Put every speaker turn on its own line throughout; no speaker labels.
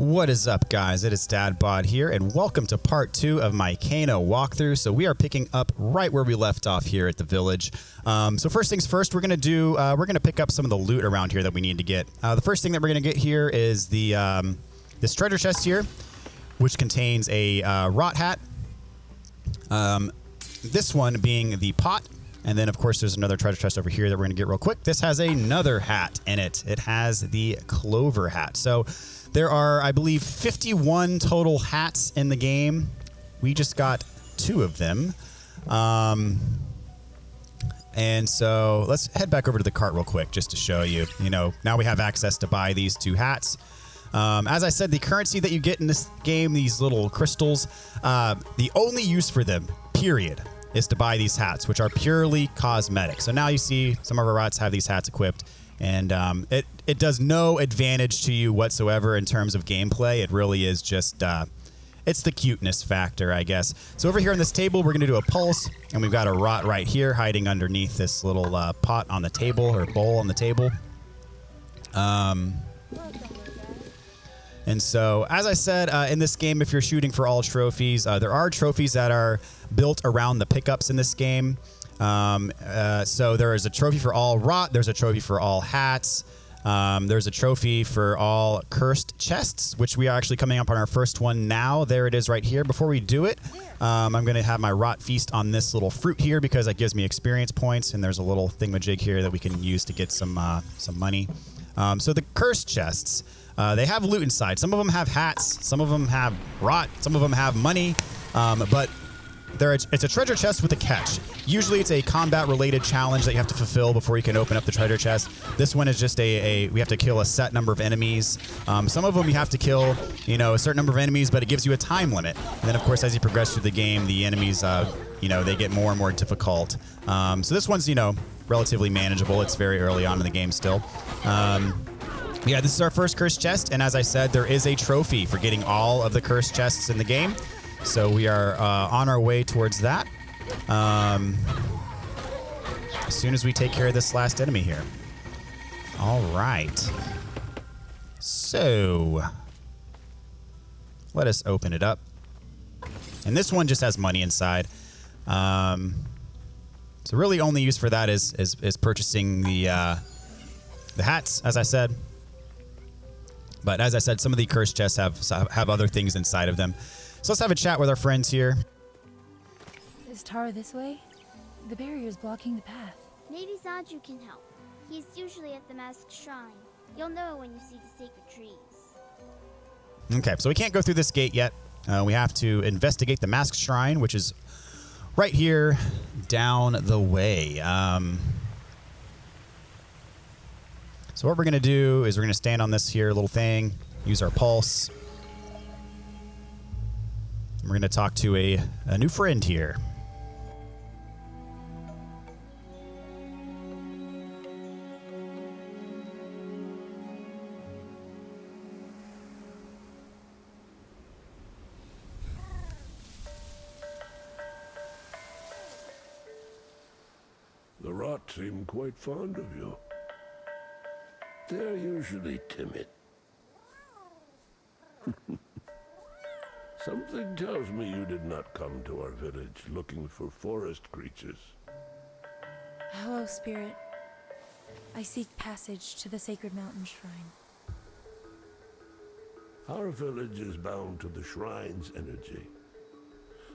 What is up, guys? It is DadBod here, and welcome to part 2 of my Kano walkthrough. So we are picking up right where we left off here at the village. So first things first, we're gonna pick up some of the loot around here that we need to get. The first thing that we're gonna get here is the this treasure chest here, which contains a rot hat. This one being the pot. And then, of course, there's another treasure chest over here that we're going to get real quick. This has another hat in it. It has the clover hat. So there are, I believe, 51 total hats in the game. We just got 2 of them. And so let's head back over to the cart real quick just to show you. You know, now we have access to buy these 2 hats. As I said, the currency that you get in this game, these little crystals, the only use for them, period, is to buy these hats, which are purely cosmetic. So now you see some of our rats have these hats equipped, and it does no advantage to you whatsoever in terms of gameplay. It really is just, it's the cuteness factor, I guess. So over here on this table, we're going to do a pulse, and we've got a rot right here hiding underneath this little pot on the table, or bowl on the table. And so, as I said, in this game, if you're shooting for all trophies, there are trophies that are built around the pickups in this game. So there is a trophy for all rot. There's a trophy for all hats. There's a trophy for all cursed chests, which we are actually coming up on our first one now. There it is right here. Before we do it, I'm going to have my rot feast on this little fruit here because it gives me experience points, and there's a little thingamajig here that we can use to get some money. So the cursed chests, they have loot inside. Some of them have hats. Some of them have rot. Some of them have money. But it's a treasure chest with a catch. Usually it's a combat-related challenge that you have to fulfill before you can open up the treasure chest. This one is just we have to kill a set number of enemies. Some of them you have to kill, a certain number of enemies, but it gives you a time limit. And then, of course, as you progress through the game, the enemies, they get more and more difficult. So this one's, relatively manageable. It's very early on in the game still. Yeah, this is our first cursed chest, and as I said, there is a trophy for getting all of the cursed chests in the game. So we are on our way towards that. As soon as we take care of this last enemy here. All right. So let us open it up. And this one just has money inside. So really only use for that is purchasing the hats, as I said. But as I said, some of the cursed chests have other things inside of them. So let's have a chat with our friends here.
Is Taro this way? The barrier's blocking the path.
Maybe Zaju can help. He's usually at the Mask Shrine. You'll know when you see the sacred trees.
Okay, so we can't go through this gate yet. We have to investigate the Mask Shrine, which is right here down the way. So what we're going to do is we're going to stand on this here little thing, use our pulse. We're going to talk to a new friend here.
The rot seem quite fond of you. They're usually timid. Something tells me you did not come to our village looking for forest creatures.
Hello, Spirit. I seek passage to the sacred mountain shrine.
Our village is bound to the shrine's energy,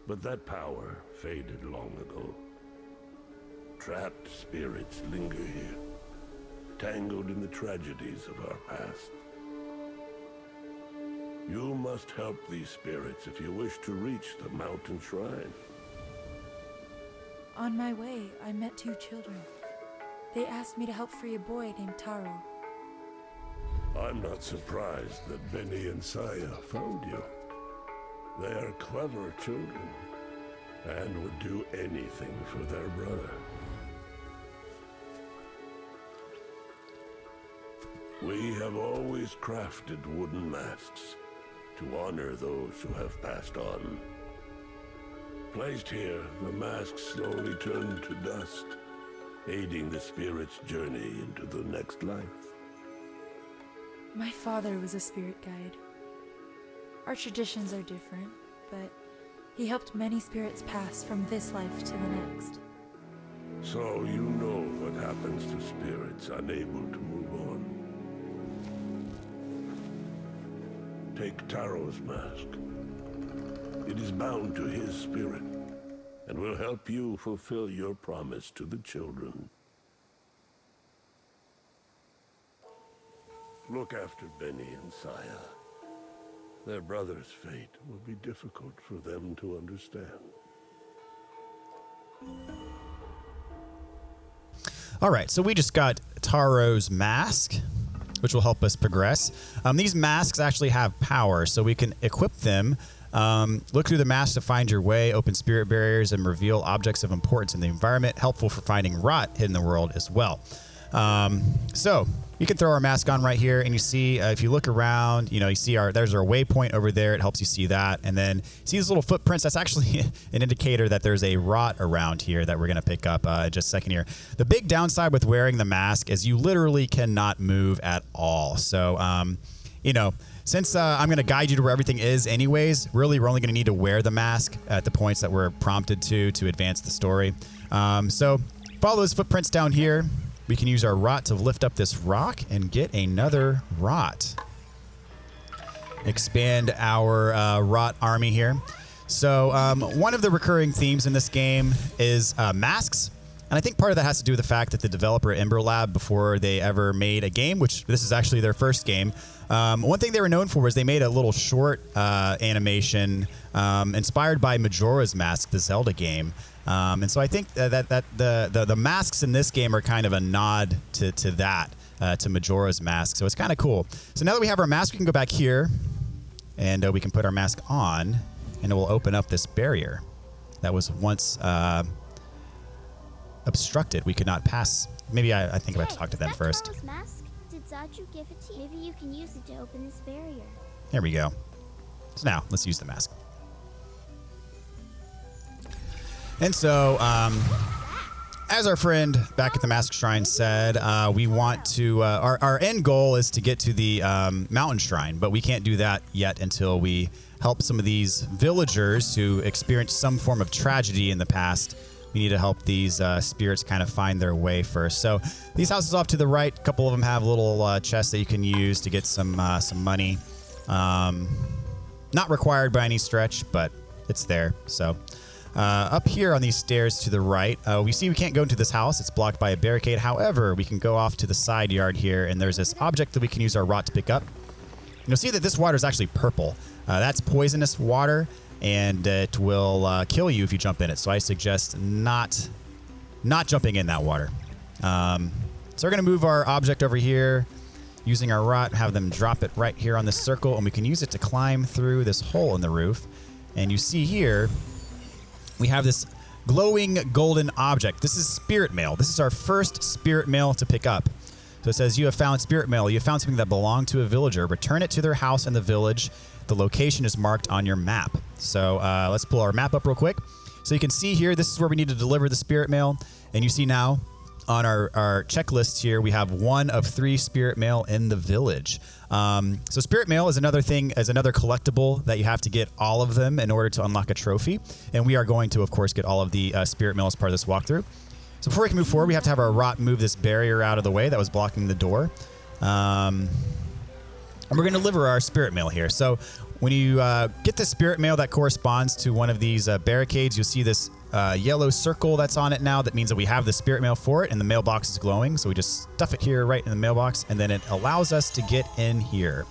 but that power faded long ago. Trapped spirits linger here, tangled in the tragedies of our past. You must help these spirits if you wish to reach the mountain shrine.
On my way, I met 2 children. They asked me to help free a boy named Taro.
I'm not surprised that Benny and Saya found you. They are clever children, and would do anything for their brother. We have always crafted wooden masks to honor those who have passed on. Placed here, the masks slowly turn to dust, aiding the spirit's journey into the next life.
My father was a spirit guide. Our traditions are different, but he helped many spirits pass from this life to the next.
So you know what happens to spirits unable to move on. Take Taros Mask. It is bound to his spirit, and will help you fulfill your promise to the children. Look after Benny and Saya. Their brother's fate will be difficult for them to understand.
All right, so we just got Taros Mask, which will help us progress. These masks actually have power, so we can equip them. Look through the mask to find your way, open spirit barriers, and reveal objects of importance in the environment. Helpful for finding rot hidden in the world as well. So you can throw our mask on right here, and you see, if you look around, you know, you see there's our waypoint over there. It helps you see that. And then see these little footprints. That's actually an indicator that there's a rot around here that we're going to pick up in just a second here. The big downside with wearing the mask is you literally cannot move at all. So, you know, since I'm going to guide you to where everything is anyways, really, we're only going to need to wear the mask at the points that we're prompted to advance the story. So follow those footprints down here. We can use our rot to lift up this rock and get another rot. Expand our rot army here. So one of the recurring themes in this game is masks. And I think part of that has to do with the fact that the developer at Ember Lab, before they ever made a game, which this is actually their first game, one thing they were known for was they made a little short animation inspired by Majora's Mask, the Zelda game. And so I think that the masks in this game are kind of a nod to that, to Majora's Mask. So it's kind of cool. So now that we have our mask, we can go back here, and we can put our mask on, and it will open up this barrier that was once obstructed. We could not pass. Maybe I think I have to talk to them first.
Taros Mask? Did Zaju give it to you? Maybe you can use it to open this barrier.
There we go. So now let's use the mask. And so, as our friend back at the Mask Shrine said, we want to, our end goal is to get to the mountain shrine, but we can't do that yet until we help some of these villagers who experienced some form of tragedy in the past. We need to help these spirits kind of find their way first. So these houses off to the right, a couple of them have little chests that you can use to get some money. Not required by any stretch, but it's there. So up here on these stairs to the right, we see we can't go into this house. It's blocked by a barricade. However, we can go off to the side yard here, and there's this object that we can use our rot to pick up. You'll see that this water is actually purple. That's poisonous water, and it will kill you if you jump in it. So I suggest not jumping in that water. So we're going to move our object over here, using our rot, have them drop it right here on this circle, and we can use it to climb through this hole in the roof. And you see here, we have this glowing golden object. This is spirit mail. This is our first spirit mail to pick up. So it says, you have found spirit mail. You have found something that belonged to a villager. Return it to their house in the village. The location is marked on your map. So let's pull our map up real quick. So you can see here, this is where we need to deliver the spirit mail. And you see now on our checklist here, we have 1 of 3 spirit mail in the village. So spirit mail is another thing, as another collectible that you have to get all of them in order to unlock a trophy. And we are going to, of course, get all of the spirit mail as part of this walkthrough. So before we can move forward, we have to have our rot move this barrier out of the way that was blocking the door. And we're going to deliver our spirit mail here. So when you get the spirit mail that corresponds to one of these barricades, you'll see this yellow circle that's on it now. That means that we have the spirit mail for it, and the mailbox is glowing. So we just stuff it here right in the mailbox, and then it allows us to get in here.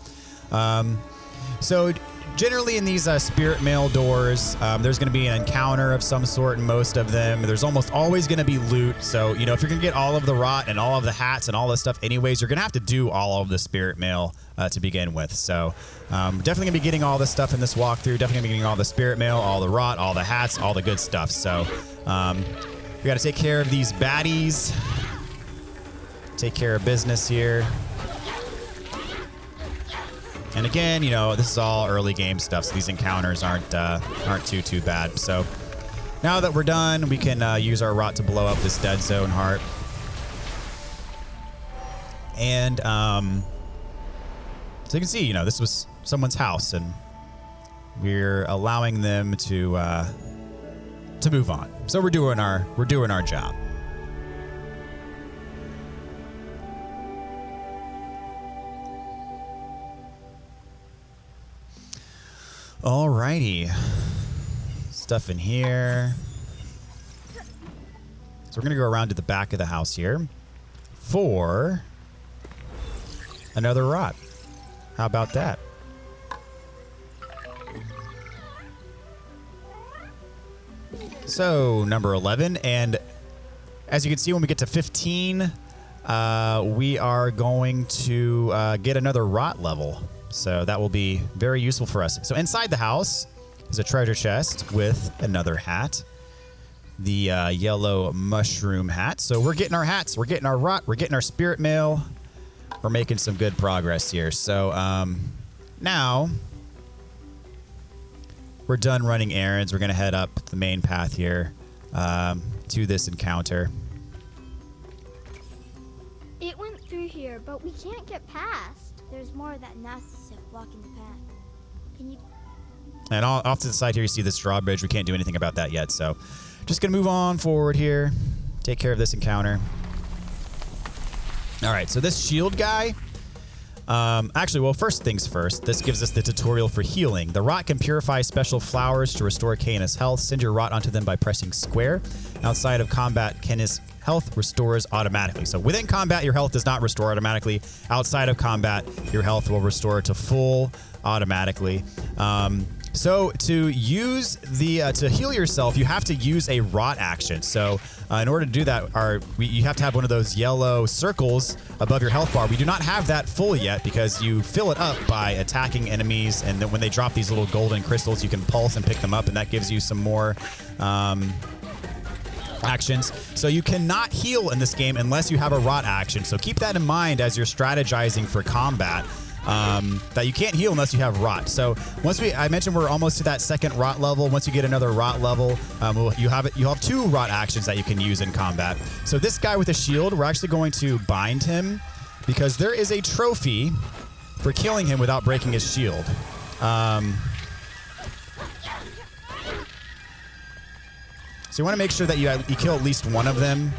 So generally in these spirit mail doors, there's going to be an encounter of some sort in most of them. There's almost always going to be loot. So, you know, if you're going to get all of the rot and all of the hats and all this stuff anyways, you're going to have to do all of the spirit mail to begin with. So definitely going to be getting all this stuff in this walkthrough. Definitely going to be getting all the spirit mail, all the rot, all the hats, all the good stuff. So we got to take care of these baddies. Take care of business here. And again, you know, this is all early game stuff, so these encounters aren't too bad. So now that we're done, we can use our rot to blow up this dead zone heart. And so you can see, you know, this was someone's house, and we're allowing them to move on. So we're doing our job. Alrighty. Stuff in here. So we're going to go around to the back of the house here for another rot. How about that? So, number 11. And as you can see, when we get to 15, we are going to get another rot level. So that will be very useful for us. So inside the house is a treasure chest with another hat. The yellow mushroom hat. So we're getting our hats. We're getting our rot. We're getting our spirit mail. We're making some good progress here. So now we're done running errands. We're going to head up the main path here to this encounter.
It went through here, but we can't get past. There's more of that nasty stuff blocking the path. Can you...
And off to the side here, you see this drawbridge. We can't do anything about that yet, so just going to move on forward here. Take care of this encounter. All right, so this shield guy... actually, well, first things first, this gives us the tutorial for healing. The rot can purify special flowers to restore Canis' health. Send your rot onto them by pressing square. Outside of combat, Canis' health restores automatically. So within combat, your health does not restore automatically. Outside of combat, your health will restore to full automatically. So to use the to heal yourself, you have to use a rot action. So in order to do that, you have to have one of those yellow circles above your health bar. We do not have that full yet because you fill it up by attacking enemies, and then when they drop these little golden crystals, you can pulse and pick them up, and that gives you some more actions. So you cannot heal in this game unless you have a rot action. So keep that in mind as you're strategizing for combat. That you can't heal unless you have rot. So I mentioned we're almost to that second rot level. Once you get another rot level, you'll have 2 rot actions that you can use in combat. So this guy with a shield, we're actually going to bind him because there is a trophy for killing him without breaking his shield. So you want to make sure that you kill at least one of them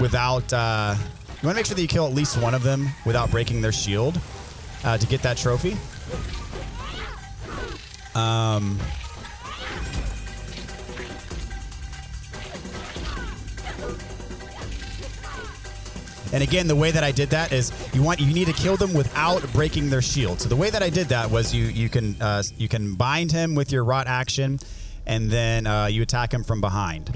without... You want to make sure that you kill at least one of them without breaking their shield to get that trophy. And again, the way that I did that is you need to kill them without breaking their shield. So the way that I did that was you can bind him with your rot action, and then you attack him from behind.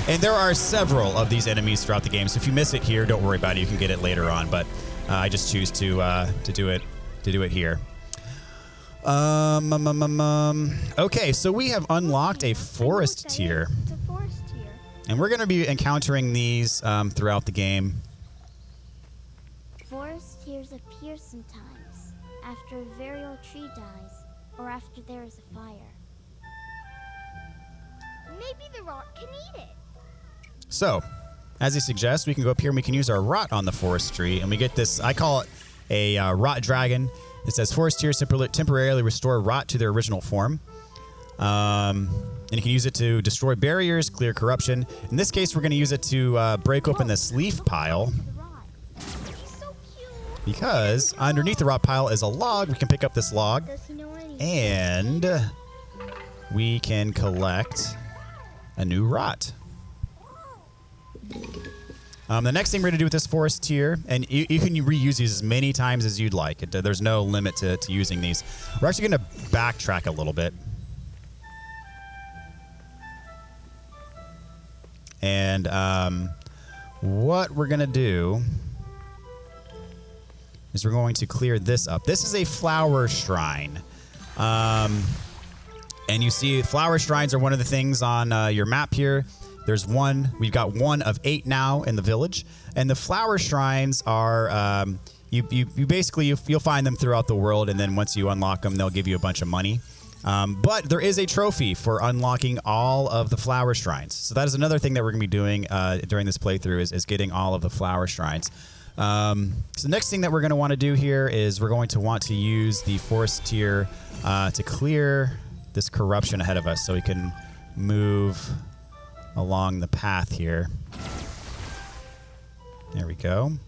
And there are several of these enemies throughout the game, so if you miss it here, don't worry about it. You can get it later on, but I just choose to do it here. Okay, so we have unlocked a forest tier.
It's a forest tier.
And we're going to be encountering these throughout the game.
Forest tiers appear sometimes after a very old tree dies or after there is a fire. Maybe the rot can eat it.
So, as he suggests, we can go up here and we can use our rot on the forest tree, and we get this, I call it a rot dragon. It says forest tiers temporarily restore rot to their original form. And you can use it to destroy barriers, clear corruption. In this case, we're going to use it to break open this leaf pile. Because underneath the rot pile is a log. We can pick up this log. And we can collect a new rot. The next thing we're going to do with this forest tier, and you can reuse these as many times as you'd like. There's no limit to using these. We're actually going to backtrack a little bit. And what we're going to do is we're going to clear this up. This is a flower shrine. And you see flower shrines are one of the things on your map here. There's one. We've got 1 of 8 now in the village. And the flower shrines are, you basically, you'll find them throughout the world. And then once you unlock them, they'll give you a bunch of money. But there is a trophy for unlocking all of the flower shrines. So that is another thing that we're going to be doing during this playthrough is getting all of the flower shrines. So the next thing that we're going to want to do here is we're going to want to use the forest tier to clear this corruption ahead of us so we can move along the path here. There we go. I'm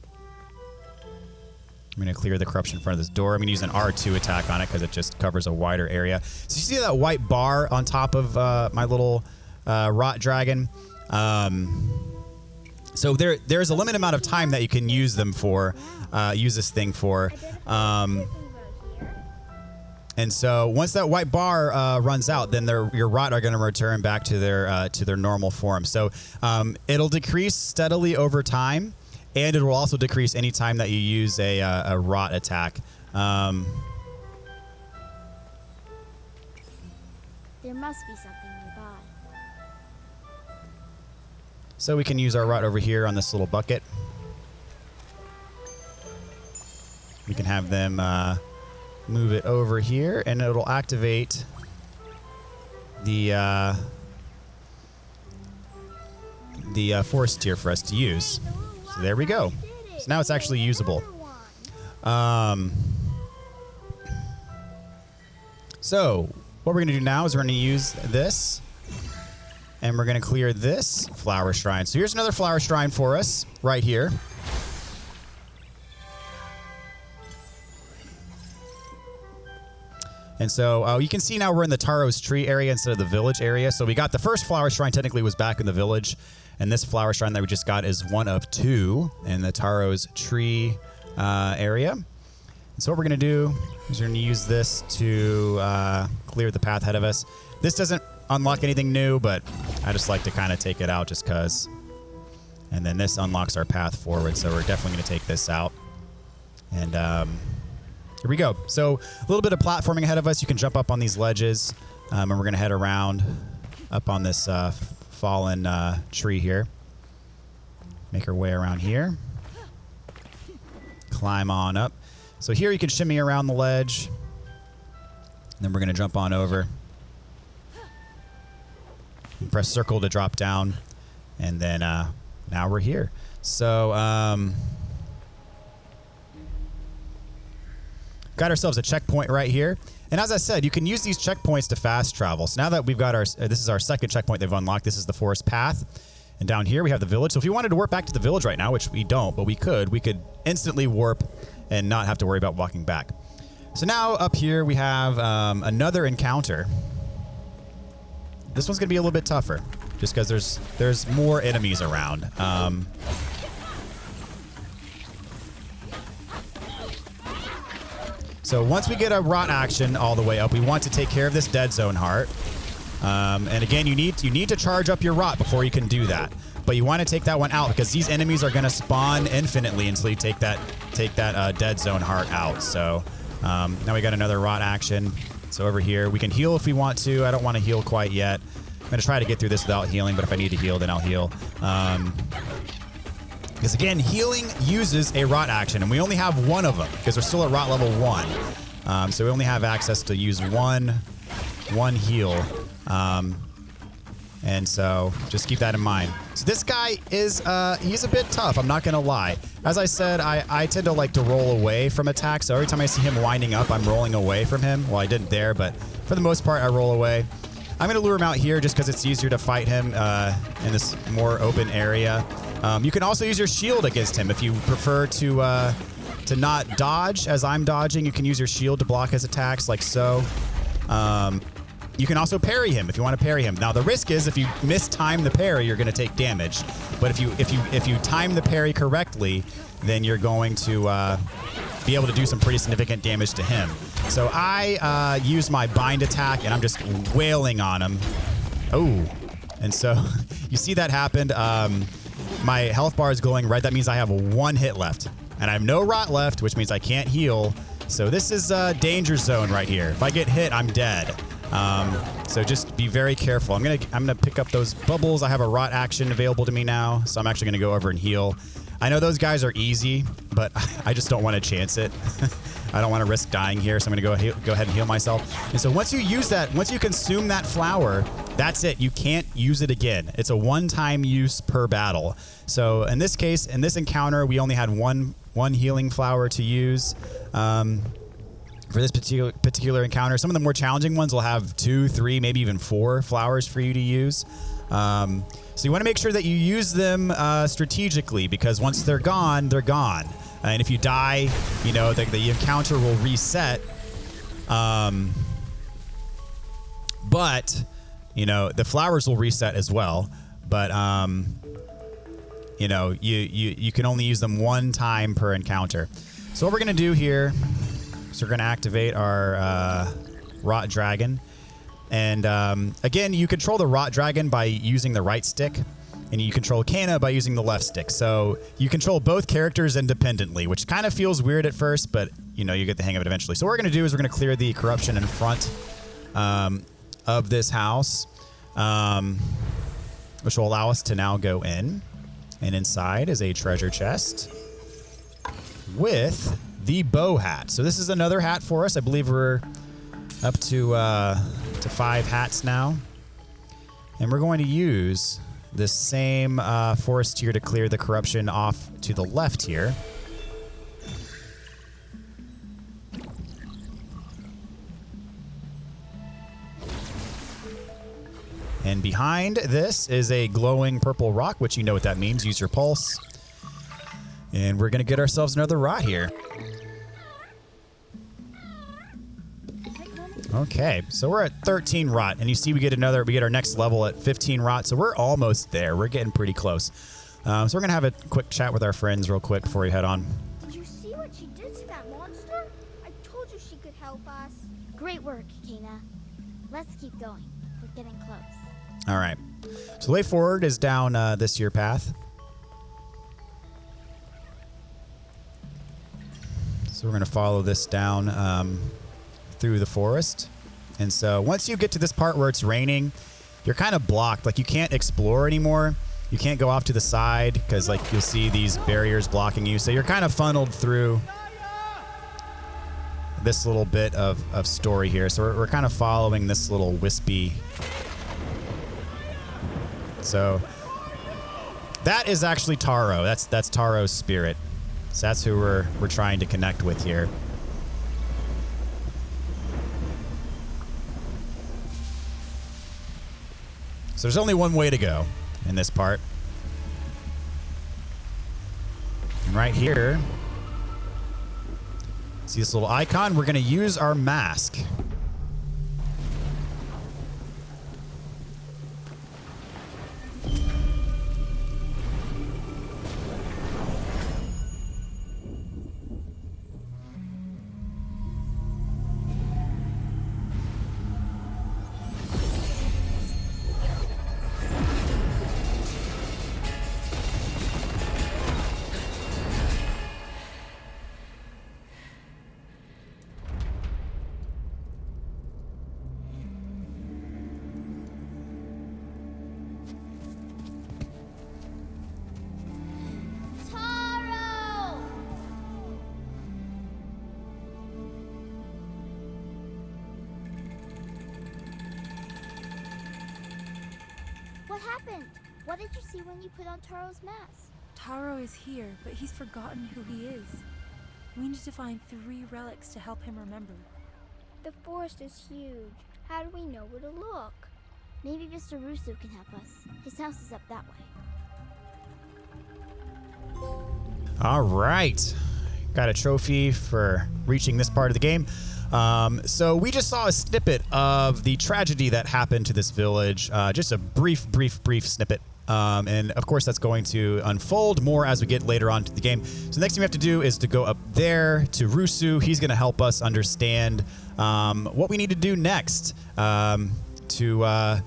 going to clear the corruption in front of this door. I'm going to use an R2 attack on it because it just covers a wider area. So you see that white bar on top of my little rot dragon? So there's a limited amount of time that you can use them for, use this thing for. And so once that white bar runs out, then your rot are going to return back to their normal form. So it'll decrease steadily over time, and it will also decrease any time that you use a rot attack.
There must be something nearby.
So we can use our rot over here on this little bucket. We can have them move it over here, and it'll activate the forest tier for us to use. So there we go. So now it's actually usable. So what we're going to do now is we're going to use this, and we're going to clear this flower shrine. So here's another flower shrine for us right here. And so you can see now we're in the Taros Tree area instead of the village area. So we got the first flower shrine technically was back in the village. And this flower shrine that we just got is one of two in the Taros Tree area. And so what we're going to do is we're going to use this to clear the path ahead of us. This doesn't unlock anything new, but I just like to kind of take it out just because. And then this unlocks our path forward. So we're definitely going to take this out. And here we go. So a little bit of platforming ahead of us. You can jump up on these ledges. And we're going to head around up on this fallen tree here. Make our way around here. Climb on up. So here you can shimmy around the ledge. And then we're going to jump on over. And press circle to drop down. And then now we're here. So got ourselves a checkpoint right here. And as I said, you can use these checkpoints to fast travel. So now that we've got this is our second checkpoint they've unlocked. This is the forest path. And down here we have the village. So if you wanted to warp back to the village right now, which we don't, but we could instantly warp and not have to worry about walking back. So now up here we have another encounter. This one's going to be a little bit tougher just because there's more enemies around. So once we get a rot action all the way up, we want to take care of this dead zone heart. And again, you need to charge up your rot before you can do that. But you want to take that one out because these enemies are going to spawn infinitely until you take that dead zone heart out. So now we got another rot action. So over here, we can heal if we want to. I don't want to heal quite yet. I'm going to try to get through this without healing, but if I need to heal, then I'll heal. Because again, healing uses a rot action, and we only have one of them because we're still at rot level 1. So we only have access to use one heal. And so just keep that in mind. So this guy is, he's a bit tough. I'm not going to lie. As I said, I tend to like to roll away from attacks. So every time I see him winding up, I'm rolling away from him. Well, I didn't there, but for the most part, I roll away. I'm going to lure him out here just because it's easier to fight him in this more open area. You can also use your shield against him if you prefer to not dodge as I'm dodging. You can use your shield to block his attacks like so. You can also parry him if you want to parry him. Now the risk is if you mistime the parry, you're going to take damage. But if you time the parry correctly, then you're going to be able to do some pretty significant damage to him. So I use my bind attack and I'm just wailing on him. Oh, and so you see that happened. My health bar is glowing red. That means I have 1 hit left, and I have no rot left, which means I can't heal. So this is a danger zone right here. If I get hit, I'm dead. So just be very careful. I'm gonna pick up those bubbles. I have a rot action available to me now, so I'm actually gonna go over and heal. I know those guys are easy, but I just don't want to chance it. I don't want to risk dying here, so I'm gonna go ahead and heal myself. And so once you use that, once you consume that flower, That's it. You can't use it again. It's a one-time use per battle. So in this case, in this encounter, we only had one healing flower to use for this particular encounter. Some of the more challenging ones will have 2, 3, maybe even 4 flowers for you to use. So you want to make sure that you use them strategically, because once they're gone, they're gone. And if you die, you know, the encounter will reset. But, you know, the flowers will reset as well. But, you know, you can only use them one time per encounter. So what we're going to do here is we're going to activate our Rot Dragon. And again, you control the Rot Dragon by using the right stick, and you control Kana by using the left stick. So you control both characters independently, which kind of feels weird at first, but you know, you get the hang of it eventually. So what we're going to do is we're going to clear the corruption in front of this house, which will allow us to now go in. And inside is a treasure chest with the bow hat. So this is another hat for us. I believe we're up to 5 hats now. And we're going to use this same forest tier to clear the corruption off to the left here. And behind this is a glowing purple rock, which you know what that means. Use your pulse. And we're going to get ourselves another rot here. Okay, so we're at 13 rot, and you see we get our next level at 15 rot, so we're almost there. We're getting pretty close. So we're gonna have a quick chat with our friends real quick before we head on.
Did you see what she did to that monster? I told you she could help us. Great work, Kana. Let's keep going. We're getting close.
All right, so the way forward is down this here path. So we're gonna follow this down through the forest. And so once you get to this part where it's raining, you're kind of blocked. Like, you can't explore anymore. You can't go off to the side because, like, you'll see these barriers blocking you. So you're kind of funneled through this little bit of story here. So we're kind of following this little wispy. So that is actually Taro. That's Taro's spirit. So that's who we're trying to connect with here. So there's only one way to go in this part. And right here, see this little icon? We're going to use our mask.
Taro! What happened? What did you see when you put on Taros Mask?
Taro is here, but he's forgotten who he is. We need to find 3 relics to help him remember.
The forest is huge. How do we know where to look? Maybe Mr. Russo can help us. His house is up that way.
All right. Got a trophy for reaching this part of the game. So we just saw a snippet of the tragedy that happened to this village. Just a brief snippet. And of course, that's going to unfold more as we get later on to the game. So the next thing we have to do is to go up there to Rusu. He's going to help us understand what we need to do next to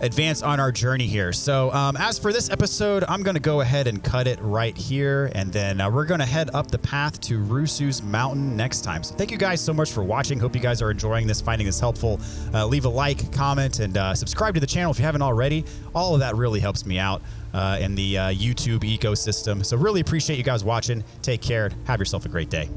advance on our journey here. So as for this episode, I'm going to go ahead and cut it right here. And then we're going to head up the path to Rusu's mountain next time. So thank you guys so much for watching. Hope you guys are enjoying this, finding this helpful. Leave a like, comment, and subscribe to the channel if you haven't already. All of that really helps me out in the YouTube ecosystem. So really appreciate you guys watching. Take care. Have yourself a great day.